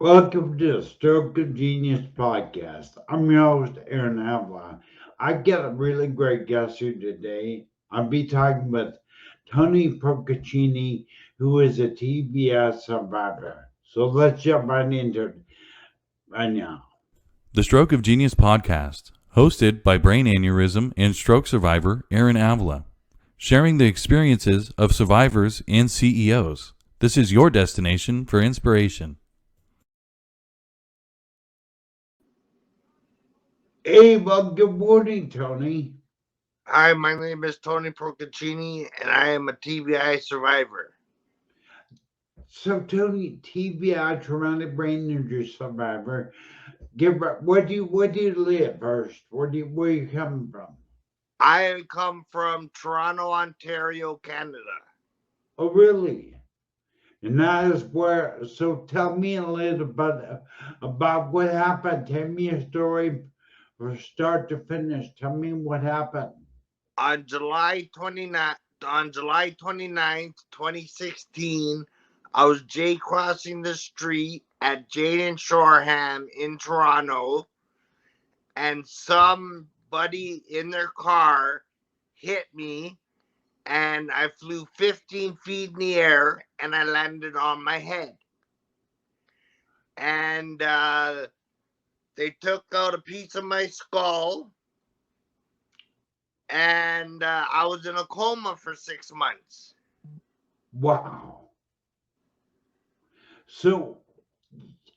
Welcome to the Stroke of Genius podcast. I'm your host, Aaron Avila. I got a really great guest here today. I'll be talking with Tony Procaccini, who is a TBI survivor. So let's jump right into it right now. The Stroke of Genius podcast, hosted by brain aneurysm and stroke survivor Aaron Avila, sharing the experiences of survivors and CEOs. This is your destination for inspiration. Hey, well, good morning, Tony. Hi, my name is Tony Procaccini, and I am a TBI survivor. So, Tony, TBI, traumatic brain injury survivor. Where do you live first? Where you coming from? I come from Toronto, Ontario, Canada. Oh, really? And that is where, so tell me a little bit about what happened. Tell me a story from start to finish. Tell me what happened. On July 29th, 2016, I was J crossing the street at Jane and Shoreham in Toronto, and somebody in their car hit me, and I flew 15 feet in the air, and I landed on my head. And they took out a piece of my skull, and I was in a coma for 6 months. Wow. So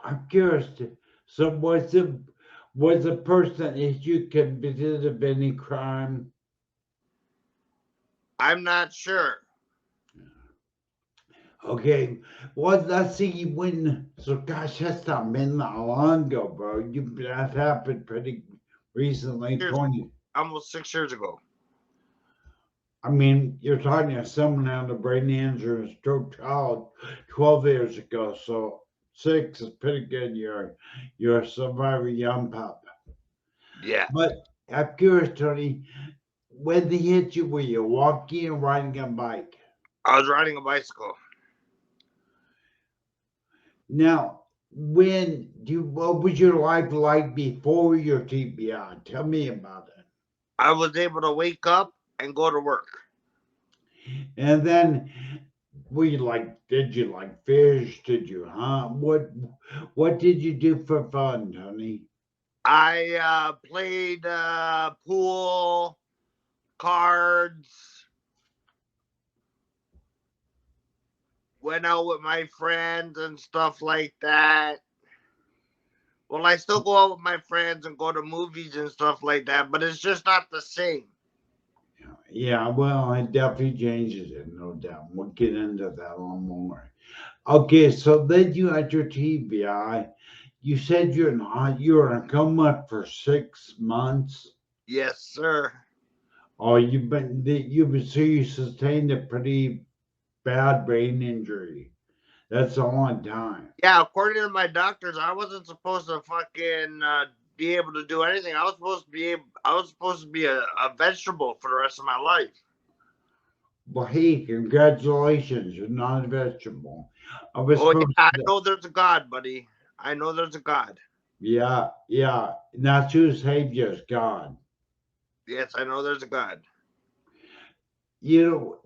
I'm curious. So was the person that you convicted of any crime? I'm not sure. Okay. Well, let's see when. So gosh, that's not been that long ago, bro. That happened pretty recently. Years, 20. almost 6 years ago. I mean, you're talking to someone out of brain injury and stroke child 12 years ago, so 6 is pretty good. You're a survivor, young pup. Yeah, But I'm curious, Tony, when they hit you, were you walking or riding a bike? I was riding a bicycle. Now, what was your life like before your TBI? Tell me about it. I was able to wake up and go to work. And then did you like fish? Did you hunt? What did you do for fun, Tony? I played pool, cards, went out with my friends and stuff like that. Well, I still go out with my friends and go to movies and stuff like that, but it's just not the same. Yeah, well, it definitely changes it, no doubt. We'll get into that a little more. Okay, so then you had your TBI. You said you're in a coma for 6 months. Yes, sir. Oh, so you sustained a pretty bad brain injury. That's a long time. Yeah, according to my doctors, I wasn't supposed to fucking be able to do anything. I was supposed to be a vegetable for the rest of my life. Well, hey, congratulations, you're not a vegetable. I was Oh supposed yeah, I to, know there's a God, buddy. I know there's a God. yeah, not you saved you, God. Yes, I know there's a God.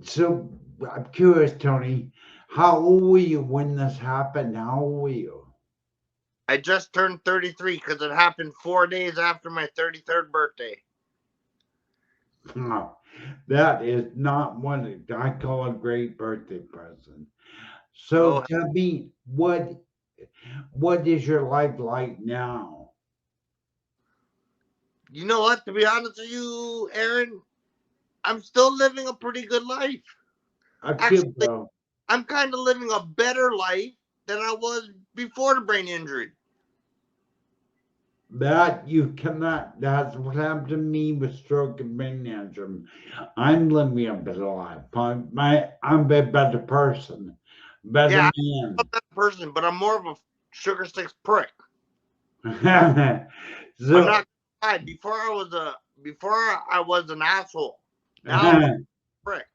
So I'm curious, Tony, how old were you when this happened? How old were you? I just turned 33 because it happened 4 days after my 33rd birthday. Oh, that is not one I call a great birthday present. So No, tell me, what is your life like now? you know what? To be honest with you, Aaron, I'm still living a pretty good life. I feel, Actually, bro. I'm kind of living a better life than I was before the brain injury. That you cannot. That's what happened to me with stroke and brain aneurysm. I'm living a better life. I'm a better person, better Yeah, I'm man. a better person, but I'm more of a sugar sticks prick. I'm So, not gonna lie. Before I was an asshole. Now I'm a prick.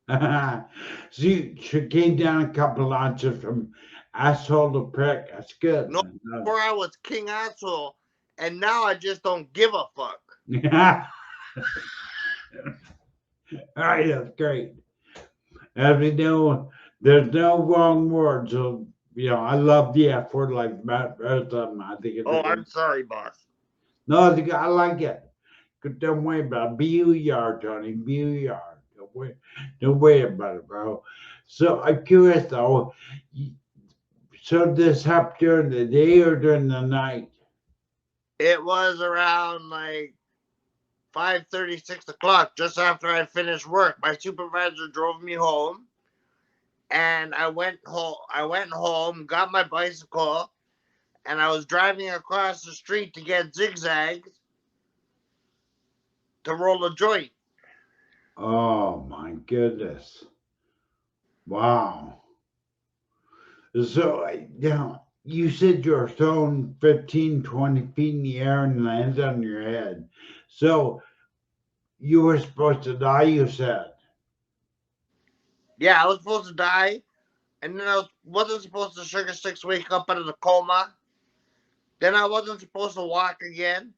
so you came down a couple notches from Asshole to prick. That's good. No, before I was king asshole, and now I just don't give a fuck. All right, that's great. As we know, there's no wrong word. So, I love the F word like Matt wrote them. I think it's Oh, I'm sorry, boss. no, I like it. Don't worry about it. Be who you are, Tony. Be who you are. Don't worry about it, bro. So I'm curious though. So this happened during the day or during the night? It was around like 5:30, 6 o'clock, just after I finished work. My supervisor drove me home, and I went home. Got my bicycle, and I was driving across the street to get zigzags to roll a joint. Oh my goodness. Wow. So, you said you were thrown 15, 20 feet in the air and landed on your head. So, you were supposed to die, you said. Yeah, I was supposed to die, and then wasn't supposed to sugar sticks wake up out of the coma. Then I wasn't supposed to walk again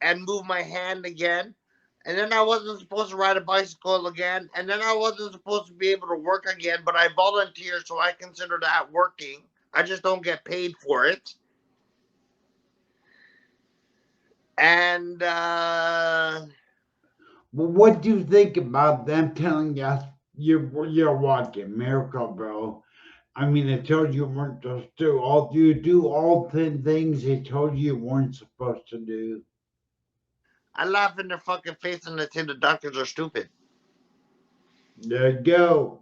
and move my hand again. And then I wasn't supposed to ride a bicycle again. And then I wasn't supposed to be able to work again, but I volunteer, so I consider that working. I just don't get paid for it. And Well, what do you think about them telling us you're walking miracle, bro? I mean, they told you weren't supposed to do all the things they told you weren't supposed to do. I laugh in their fucking face and they say the doctors are stupid. There you go.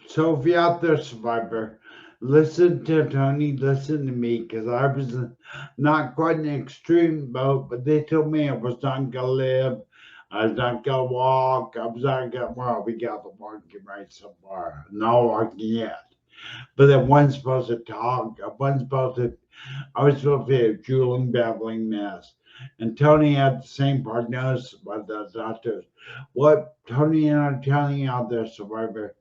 So if you're out there, survivor, listen to Tony, listen to me, because I was not quite an extreme boat, but they told me I was not gonna live, I was not gonna walk, I was not gonna. Well, we got the walking right so far, no walking yet. But I wasn't supposed to talk. I wasn't supposed to. I was supposed to be a drooling, babbling mess. And Tony had the same prognosis by the doctors. What Tony and I are telling you out there, survivor,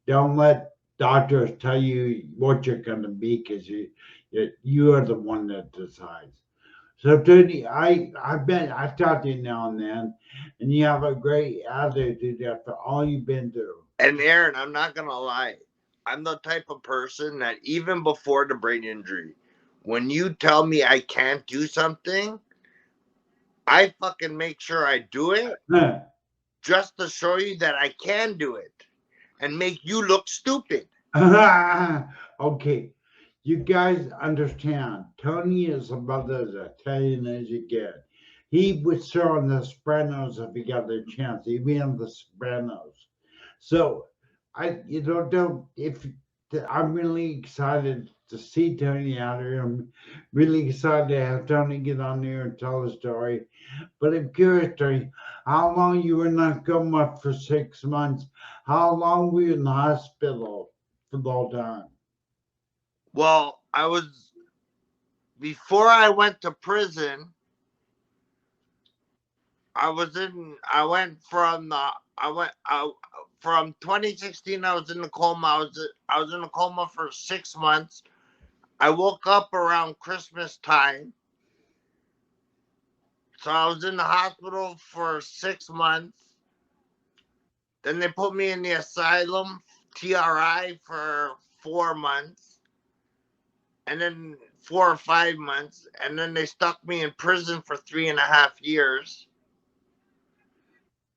don't let doctors tell you what you're going to be because you are the one that decides. So Tony, I talk to you now and you have a great attitude after all you've been through. And Aaron, I'm not going to lie. I'm the type of person that even before the brain injury, when you tell me I can't do something, I fucking make sure I do it just to show you that I can do it and make you look stupid. Okay, you guys understand. Tony is about as Italian as you get. He would star on The Sopranos if he got the chance. He'd be on The Sopranos. So don't if I'm really excited to see Tony out here. I'm really excited to have Tony get on here and tell the story. But I'm curious, Tony, how long you were in that coma for 6 months? How long were you in the hospital for the whole time? Well, before I went to prison, from 2016. I was in the coma. I was in a coma for 6 months. I woke up around Christmas time. So I was in the hospital for 6 months. Then they put me in the asylum, TRI, for 4 months. And then 4 or 5 months. And then they stuck me in prison for 3.5 years.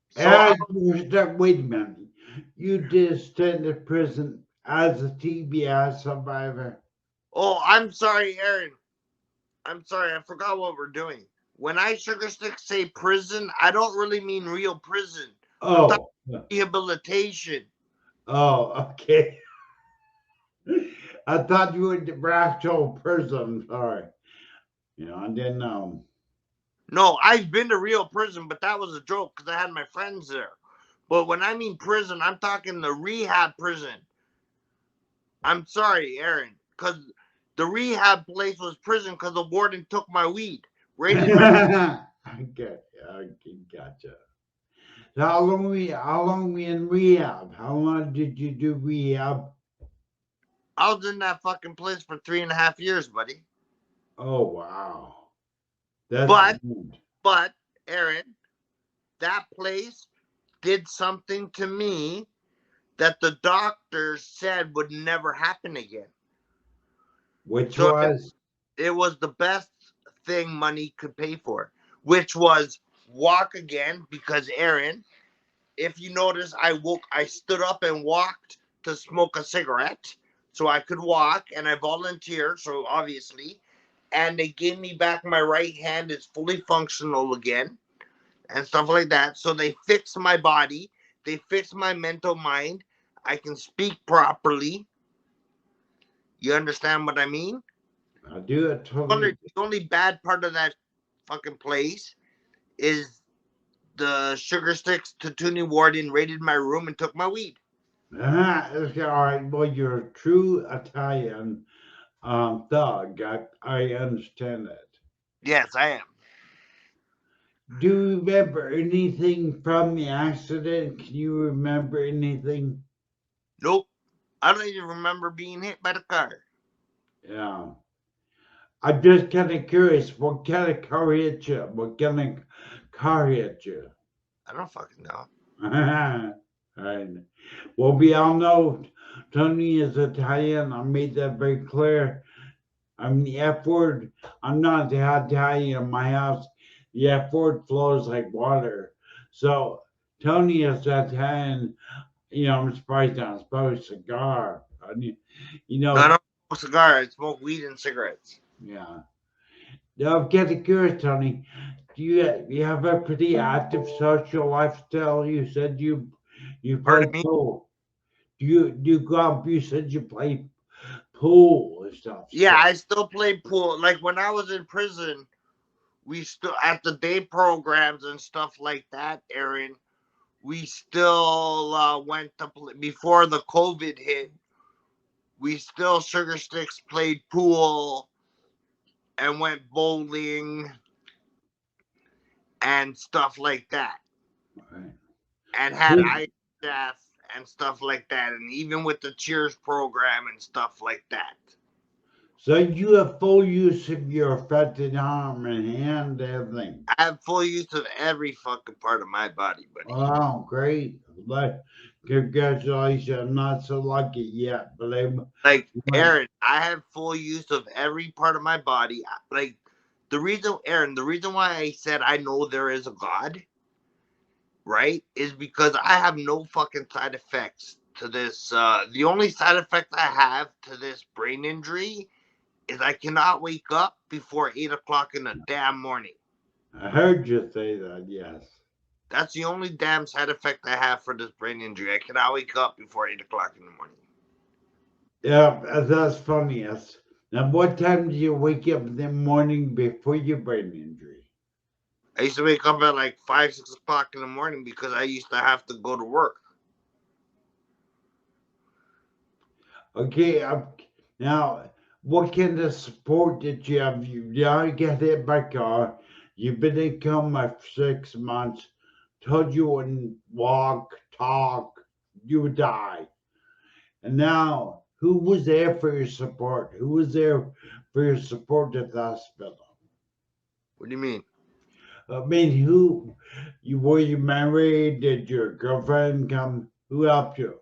So Wait a minute. You did stay in prison as a TBI survivor. oh, I'm sorry, Aaron. I'm sorry, I forgot what we're doing. When I sugar stick say prison, I don't really mean real prison. I'm talking Oh, rehabilitation. okay. I thought you were in the actual prison. Sorry. I didn't know. No, I've been to real prison, but that was a joke because I had my friends there. But when I mean prison, I'm talking the rehab prison. I'm sorry, Aaron, because the rehab place was prison because the warden took my weed, raided my. Okay, gotcha. So how long were you in rehab? How long did you do rehab? I was in that fucking place for 3.5 years, buddy. Oh wow, that's But, good. but, Aaron, that place did something to me that the doctors said would never happen again. Which So was it was the best thing money could pay for, which was walk again. Because Aaron, if you notice, I stood up and walked to smoke a cigarette so I could walk, and I volunteered, so obviously, and they gave me back my right hand is fully functional again and stuff like that. So they fixed my body, they fixed my mental mind. I can speak properly. You understand what I mean? I do it The totally. only bad part of that fucking place is the sugar sticks Tatooine warden raided my room and took my weed. Okay, all right. Well, you're a true Italian thug. I understand that. Yes, I am. Do you remember anything from the accident? Can you remember anything? Nope. I don't even remember being hit by the car. Yeah. I'm just kind of curious. What kind of car hit you? What kind of car hit you? I don't fucking know. Right. Well, we all know Tony is Italian. I made that very clear. I'm the F word. I'm not the Italian in my house. The F word flows like water. So Tony is Italian. I'm surprised I don't smoke a cigar. You No, I know, don't smoke cigar. I smoke weed and cigarettes. yeah. Now, I'm getting curious, Tony. Do you have a pretty active social lifestyle? You said you play Pardon me? pool. Do you go out? You said you play pool and stuff. Yeah, So I still play pool. Like when I was in prison, we still at the day programs and stuff like that, Aaron. We still went to play before the COVID hit. We still sugar sticks played pool and went bowling and stuff like that, right. and had So, ice chef and stuff like that, and even with the Cheers program and stuff like that. so you have full use of your affected arm and hand, everything. I have full use of every fucking part of my body, buddy. Wow, great! But congratulations. I'm not so lucky yet, but Like went. Aaron, I have full use of every part of my body. Like the reason, Aaron, the reason why I said I know there is a God, right, is because I have no fucking side effects to this. The only side effect I have to this brain injury is I cannot wake up before 8 o'clock in the damn morning. I heard you say that. Yes. That's the only damn side effect I have for this brain injury. I cannot wake up before 8 o'clock in the morning. Yeah, that's funny. Yes. Now, what time do you wake up in the morning before your brain injury? I used to wake up at like 5, 6 o'clock in the morning because I used to have to go to work. Okay. Now, what kind of support did you have? You get hit by car. You've been in coma for 6 months. Told you wouldn't walk, talk, you would die. And now, who was there for your support? Who was there for your support at the hospital? What do you mean? I mean, who? Were you married? Did your girlfriend come? Who helped you?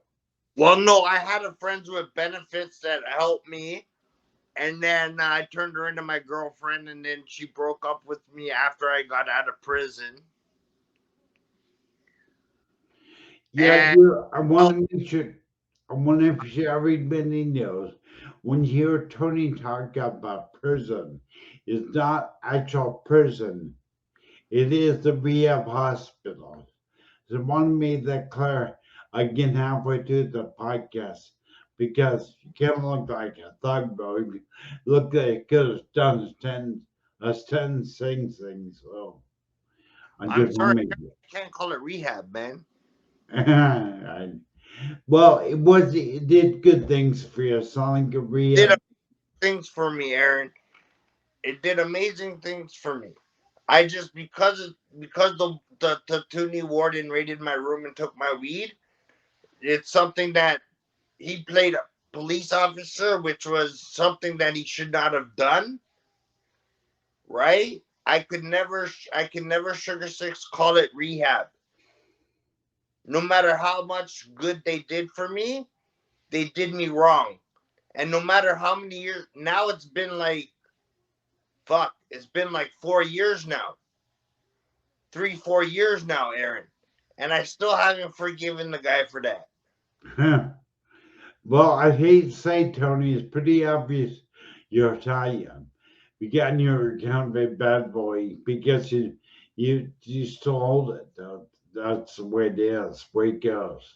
Well, no, I had a friends with benefits that helped me, and then I turned her into my girlfriend, and then she broke up with me after I got out of prison. Yeah, And I want to make sure. I want to make sure everybody knows when you hear Tony talk about prison, it's not actual prison. It is the rehab hospital. So I want to make that clear again halfway through the podcast because you can't look like a thug, bro. You look like you could have done us ten things. So I I'm just want sorry, to make I can't call it rehab, man. it. Well, it did good things for you, selling a It did rehab. things for me, Aaron. It did amazing things for me. I just because the Toonie warden raided my room and took my weed. It's something that he played. police officer, which was something that he should not have done, right? I could never Sugar Six call it rehab. No matter how much good they did for me, they did me wrong. And no matter how many years, now it's been like, fuck, it's been like 4 years now. 3, 4 years now, Aaron. And I still haven't forgiven the guy for that. Well, I hate to say, Tony, it's pretty obvious you're Italian. You got you're kind of a bad boy because you still hold it. That's the way it is, the way it goes.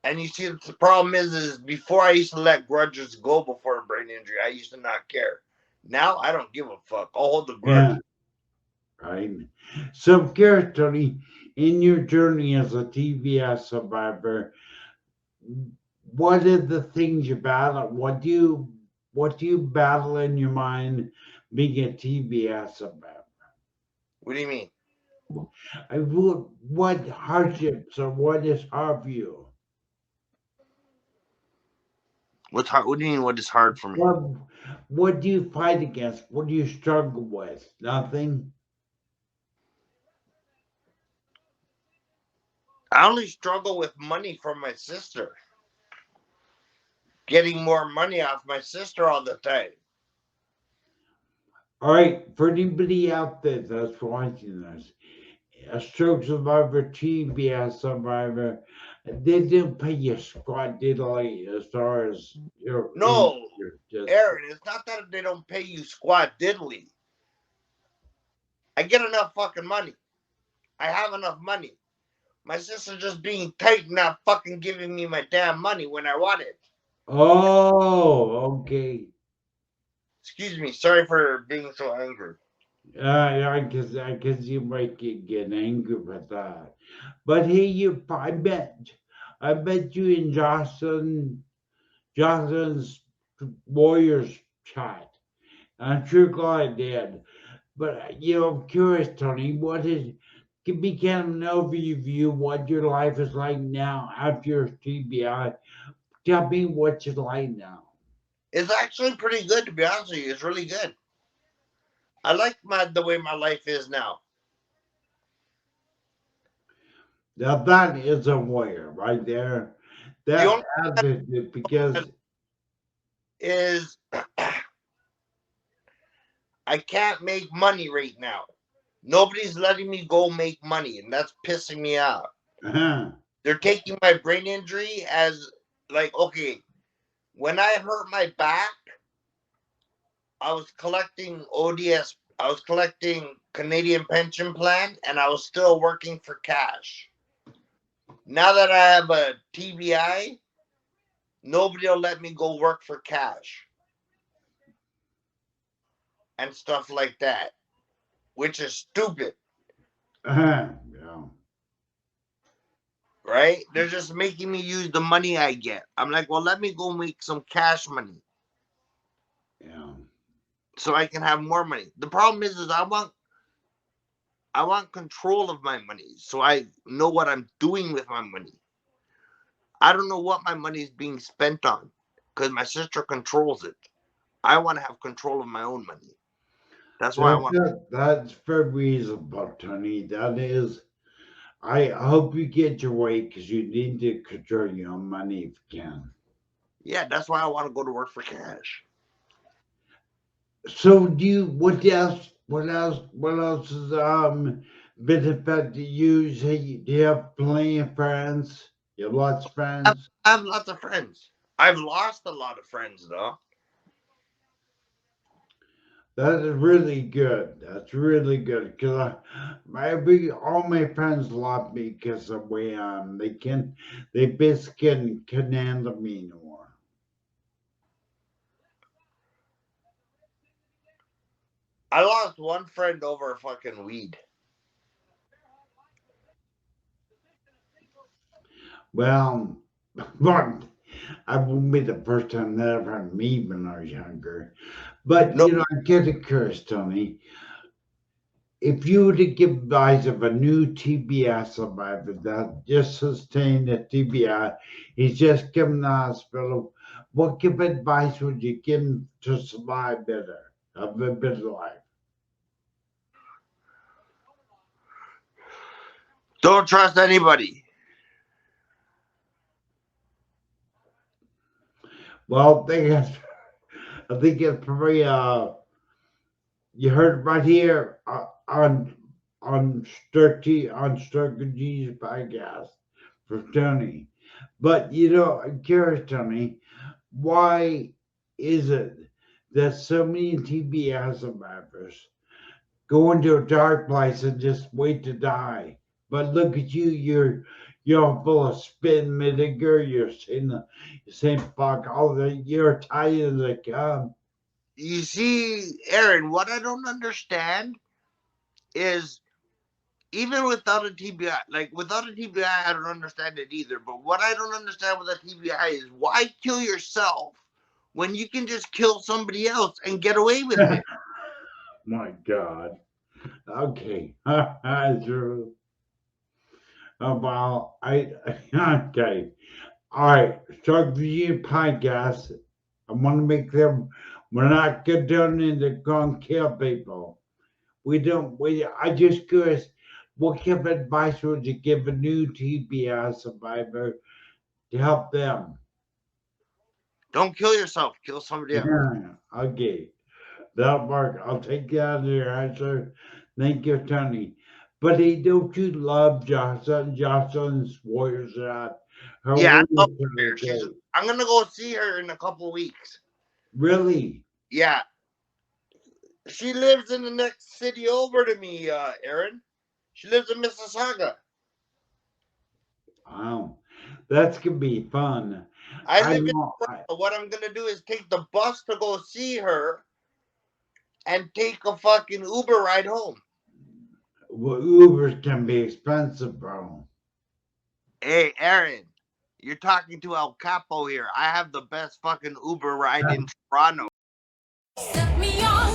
And you see, the problem is before I used to let grudges go before a brain injury. I used to not care. Now I don't give a fuck. I'll hold the Yeah, grudge. right. So, I'm curious, Tony, in your journey as a TBS survivor, what are the things you battle? What do you battle in your mind being a TBS survivor? What do you mean? What hardships or what is hard for you? What's hard? What do you mean? What is hard for me? What what do you fight against? What do you struggle with? Nothing. I only struggle with money from my sister. Getting more money off my sister all the time. All right, for anybody out there that's watching this, a stroke survivor, TBS survivor, they didn't pay you squat diddly as far as your No, just Aaron, it's not that they don't pay you squat diddly. I get enough fucking money. I have enough money. My sister's just being tight, not fucking giving me my damn money when I want it. oh, okay. Excuse me. Sorry for being so angry. I guess you might get angry with that. But hey, I bet you in Jocelyn's Warriors chat. I'm sure glad I did. But I'm curious, Tony. What is Give me kind of an overview what your life is like now after your TBI. Tell me what it's like now. It's actually pretty good, to be honest with you. It's really good. I like the way my life is now. Now that is a warrior right there. The That only attitude, because is I can't make money right now. Nobody's letting me go make money, and that's pissing me off. They're taking my brain injury as like, okay, when I hurt my back, I was collecting ODS, I was collecting Canadian Pension Plan, and I was still working for cash. Now that I have a TBI, nobody will let me go work for cash and stuff like that, which is stupid, yeah, right? They're just making me use the money I get. I'm like, well, let me go make some cash money yeah. so I can have more money. The problem is I want control of my money so I know what I'm doing with my money. I don't know what my money is being spent on because my sister controls it. I want to have control of my own money. That's why I want. That's very reasonable, Tony. That is. I hope you get your way because you need to control your own money if you can. Yeah, that's why I want to go to work for cash. So do you? What else? What else? What else is benefit to you? Do you have plenty of friends? You have lots of I friends. have lots of friends. I've lost a lot of friends though. That is really good. That's really good because all my friends love me because of the way I am. They basically can handle me anymore. I lost one friend over fucking weed. Well, but I won't be the first time that ever happened to me when I was younger. But No, I get it, curious, Tony. if you were to give advice of a new TBI survivor that just sustained a TBI, he's just come to the hospital, what give advice would you give him to survive better, have a better life? Don't trust anybody. Well, I think it's probably you heard right here on Sturkey G's podcast for Tony. But I'm curious, Tony, why is it that so many TBI survivors go into a dark place and just wait to die? But look at you, you're full of spin vinegar, you're saying fuck all the you're Italian as they come. You see, Aaron, what I don't understand is even without a TBI, like without a TBI, I don't understand it either. But what I don't understand with a TBI is why kill yourself when you can just kill somebody else and get away with it? My God. Okay. True. Well, okay. All right. So the podcast, I want to make them. We're not good doing it to go and kill people. We don't. I just curious. What kind of advice would you give a new TBI survivor to help them? Don't kill yourself, kill somebody else. Yeah. Okay. That'll work. I'll take you out of your answer. Thank you, Tony. But hey, don't you love Jocelyn? Jocelyn's Warriors out. Her Yeah, I love Warriors are her. great. I'm gonna go see her in a couple weeks. Really? Yeah, she lives in the next city over to me, Aaron. She lives in Mississauga. Wow. That's gonna be fun. I I live in know. Toronto. What I'm gonna do is take the bus to go see her and take a fucking Uber ride home. Well, Ubers can be expensive, bro. Hey, Aaron, you're talking to El Capo here. I have the best fucking Uber ride in Toronto. Set me on